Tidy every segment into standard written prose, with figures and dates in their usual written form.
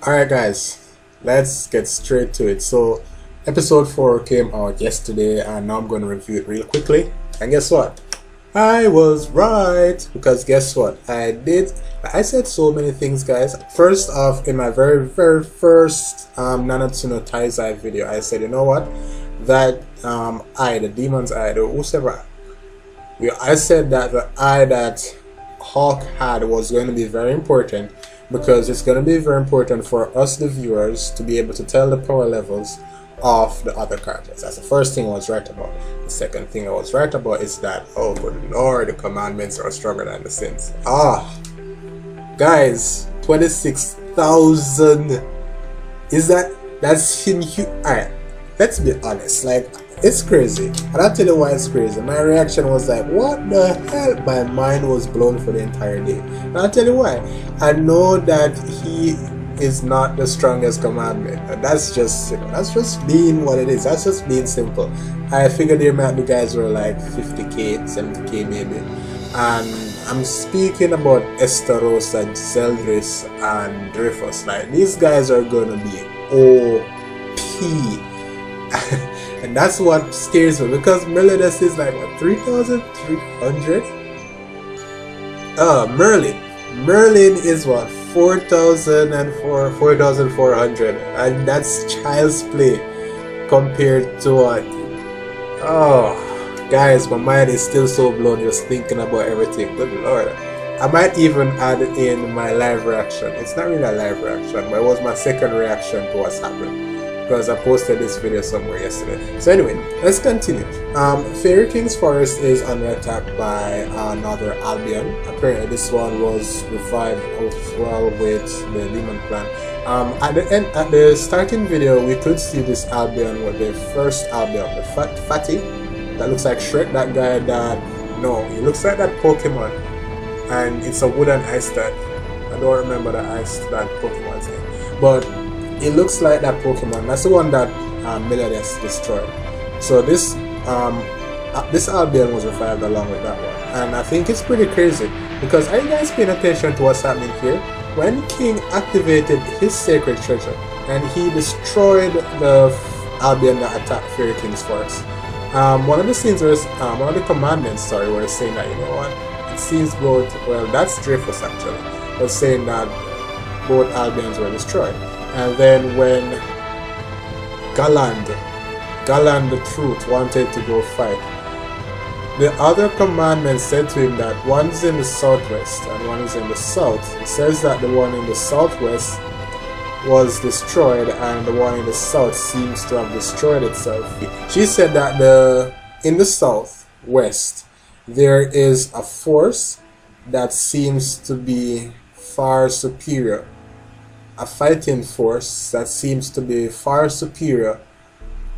Alright guys, let's get straight to it. So episode 4 came out yesterday and now I'm going to review it real quickly. And guess what? I was right, because guess what? I said so many things, guys. First off, in my very first Nanatsu no Taizai video, I said, you know what? That eye, the demon's eye, the whosoever, I said that the eye that Hawk had was going to be very important, because it's going to be very important for us, the viewers, to be able to tell the power levels of the other characters. That's the first thing I was right about. The second thing I was right about is that, oh good lord, the commandments are stronger than the sins. Guys, 26,000. That's inhuman. Alright, let's be honest, like, it's crazy, and I'll tell you why it's crazy. My reaction was like, what the hell? My mind was blown for the entire day, and I'll tell you why. I know that he is not the strongest commandment, and that's just, that's just being what it is. That's just being simple. I figured there might be guys who are like 50k, 70k maybe, and I'm speaking about Esteros and Zeldris and Dreyfus. Like, these guys are gonna be OP. And that's what scares me, because Meliodas is like what, 3,300? Merlin is what, 4,400, and that's child's play compared to what? Oh guys, my mind is still so blown just thinking about everything. Good lord. I might even add in my live reaction. It's not really a live reaction, but it was my second reaction to what's happened, because I posted this video somewhere yesterday. So anyway, let's continue. Fairy King's Forest is under attack by another Albion. Apparently this one was revived as well with the demon clan. At the starting video, we could see this Albion with the first Albion, the Fatty, that looks like Shrek, that guy that, no, he looks like that Pokemon, and it's a wooden ice that, I don't remember the ice that Pokemon's name, but it looks like that Pokemon. That's the one that Meliodas destroyed. So this Albion was revived along with that one, and I think it's pretty crazy, because are you guys paying attention to what's happening here? When King activated his sacred treasure and he destroyed the Albion that attacked Fairy King's Forest, one of the scenes was one of the commandments, sorry, were saying that, you know what, it seems both, well, that's Dreyfus actually, was saying that both Albions were destroyed. And then when Galland The Truth wanted to go fight, the other commandment said to him that one is in the southwest and one is in the south. It says that the one in the southwest was destroyed and the one in the south seems to have destroyed itself. She said that in the southwest there is a force that seems to be far superior. A fighting force that seems to be far superior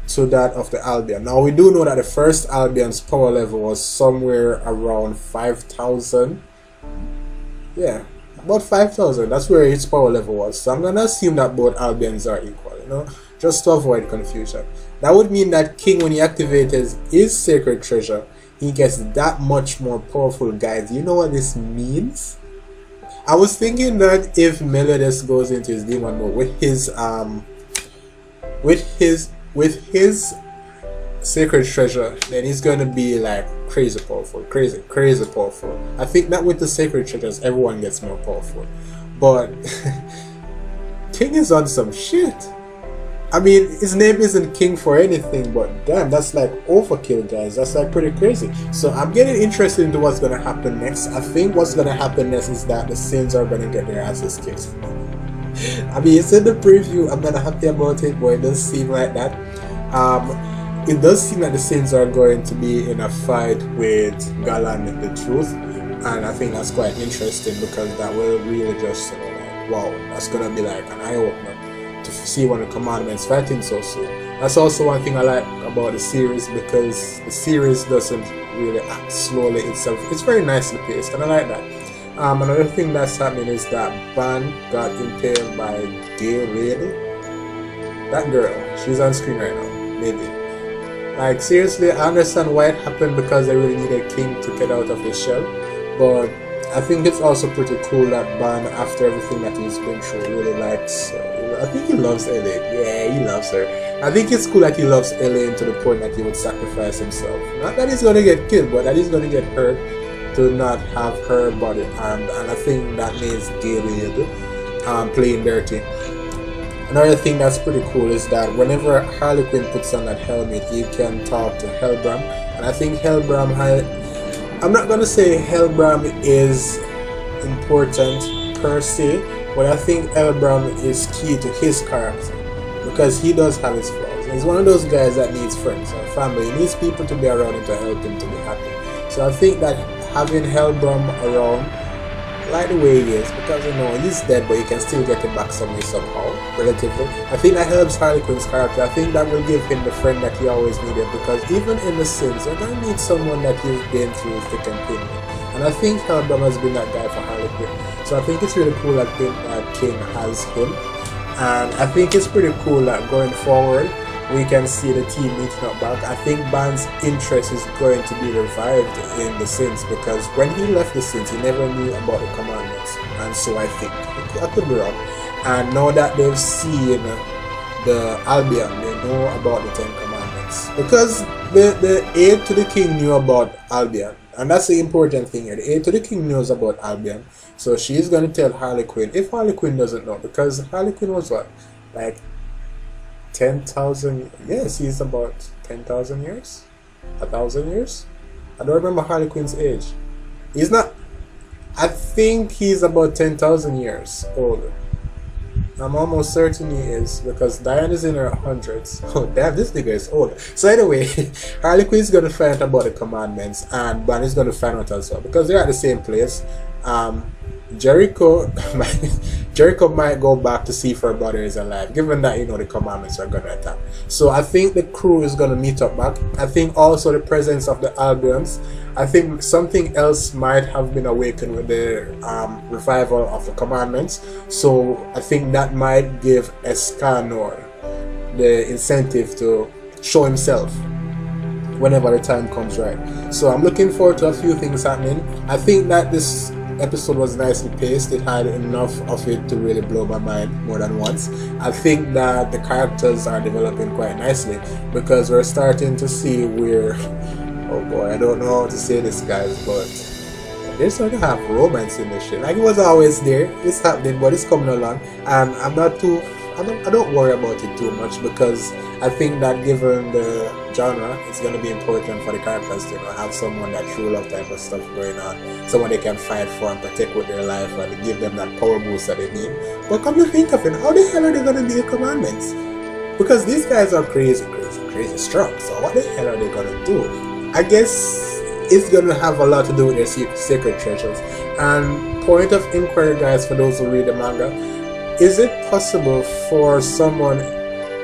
to that of the Albion. Now we do know that the first Albion's power level was somewhere around 5,000. Yeah, about 5,000. That's where its power level was. So I'm gonna assume that both Albions are equal, you know, just to avoid confusion. That would mean that King, when he activates his sacred treasure, he gets that much more powerful, guys. You know what this means? I was thinking that if Meliodas goes into his demon mode with his sacred treasure, then he's gonna be like crazy powerful, crazy powerful. I think that with the sacred treasures, everyone gets more powerful. But King is on some shit. I mean, his name isn't King for anything, but damn, that's like overkill, guys. That's like pretty crazy. So I'm getting interested into what's gonna happen next. I think what's gonna happen next is that the Sins are gonna get their asses kicked. I mean, it's in the preview. I'm not happy about it, but it does seem like that. It does seem like the Sins are going to be in a fight with Galland The Truth, and I think that's quite interesting, because that will really just, you know, like, wow, that's gonna be like an eye opener to see one of the commandments fighting so soon. That's also one thing I like about the series, because the series doesn't really act slowly itself. It's very nicely paced, and I like that. Another thing that's happening is that Ban got impaled by Gay Rail. That girl, she's on screen right now, maybe. Like seriously, I understand why it happened because they really needed a king to get out of his shell, but I think it's also pretty cool that Ban, after everything that he's been through, really likes. I think he loves Elaine. Yeah, he loves her. I think it's cool that he loves Elaine to the point that he would sacrifice himself. Not that he's gonna get killed, but that he's gonna get hurt to not have her body harmed. And I think that means Gilead playing dirty. Another thing that's pretty cool is that whenever Harley Quinn puts on that helmet, you can talk to Hellbram. And I think Hellbram I'm not gonna say Hellbram is important per se, but I think Hellbram is key to his character because he does have his flaws. He's one of those guys that needs friends or family. He needs people to be around him to help him to be happy. So I think that having Hellbram around, like the way he is, because you know he's dead, but you can still get him back somewhere somehow, relatively. I think that helps Harley Quinn's character. I think that will give him the friend that he always needed, because even in the Sins, you're gonna need someone that you've been through thick and thin with. And I think Hellbram has been that guy for Harley Quinn. So I think it's really cool that King has him, and I think it's pretty cool that going forward we can see the team meeting up back. I think Ban's interest is going to be revived in the Sins, because when he left the Sins, he never knew about the commandments, and so I think, I could be wrong, and now that they've seen the Albion, they know about the 10 Commandments, because the aide to the king knew about Albion, and that's the important thing here. The aide to the king knows about Albion, so she's going to tell Harley Quinn, if Harley Quinn doesn't know, because Harley Quinn was what, like 10,000, yes, he's about 10,000 years? 1,000 years? I don't remember Harley Quinn's age. He's not, I think he's about 10,000 years older. I'm almost certain he is, because Diane is in her hundreds. Oh damn, this nigga is old. So anyway, Harley Quinn's gonna find out about the commandments, and Bonnie's gonna find out as well, because they're at the same place. Jericho might go back to see if her brother is alive, given that, you know, the commandments are gonna attack. So I think the crew is gonna meet up back. I think also the presence of the Albions. I think something else might have been awakened with the revival of the commandments. So I think that might give Escanor the incentive to show himself whenever the time comes right. So I'm looking forward to a few things happening. I think that this episode was nicely paced. It had enough of it to really blow my mind more than once. I think that the characters are developing quite nicely, because we're starting to see where, oh boy, I don't know how to say this, guys, but they're starting to have romance in this shit. Like, it was always there, it's happening, but it's coming along, and I don't worry about it too much, because I think that given the genre, it's going to be important for the characters to, you know, have someone that true love type of stuff going on, someone they can fight for and protect with their life, and give them that power boost that they need. But come to think of it, how the hell are they going to be the commandments? Because these guys are crazy strong, so what the hell are they going to do? I guess it's going to have a lot to do with their sacred treasures. And point of inquiry, guys, for those who read the manga, is it possible for someone,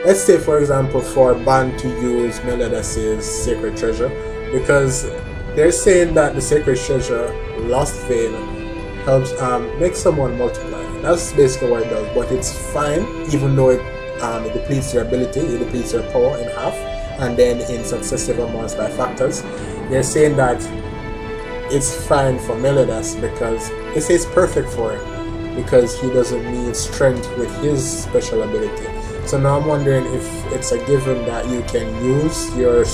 let's say for example for Ban to use Meliodas' sacred treasure, because they're saying that the sacred treasure, Lost Vein, helps make someone multiply. That's basically what it does, but it's fine even though it depletes your ability, it depletes your power in half, and then in successive amounts by factors. They're saying that it's fine for Meliodas because it says perfect for him, because he doesn't need strength with his special ability. So now I'm wondering if it's a given that you can use your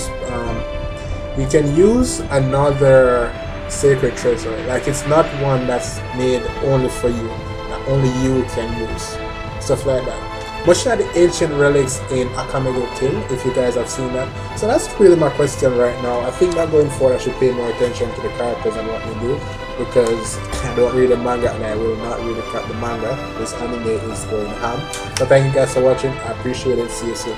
another sacred treasure, like it's not one that's made only for you, that only you can use, stuff like that. Much like the ancient relics in Akame Kill, if you guys have seen that. So that's really my question right now. I think that going forward I should pay more attention to the characters and what they do, because I don't read the manga and I will not read the manga. This anime is going ham. So thank you guys for watching. I appreciate it. See you soon.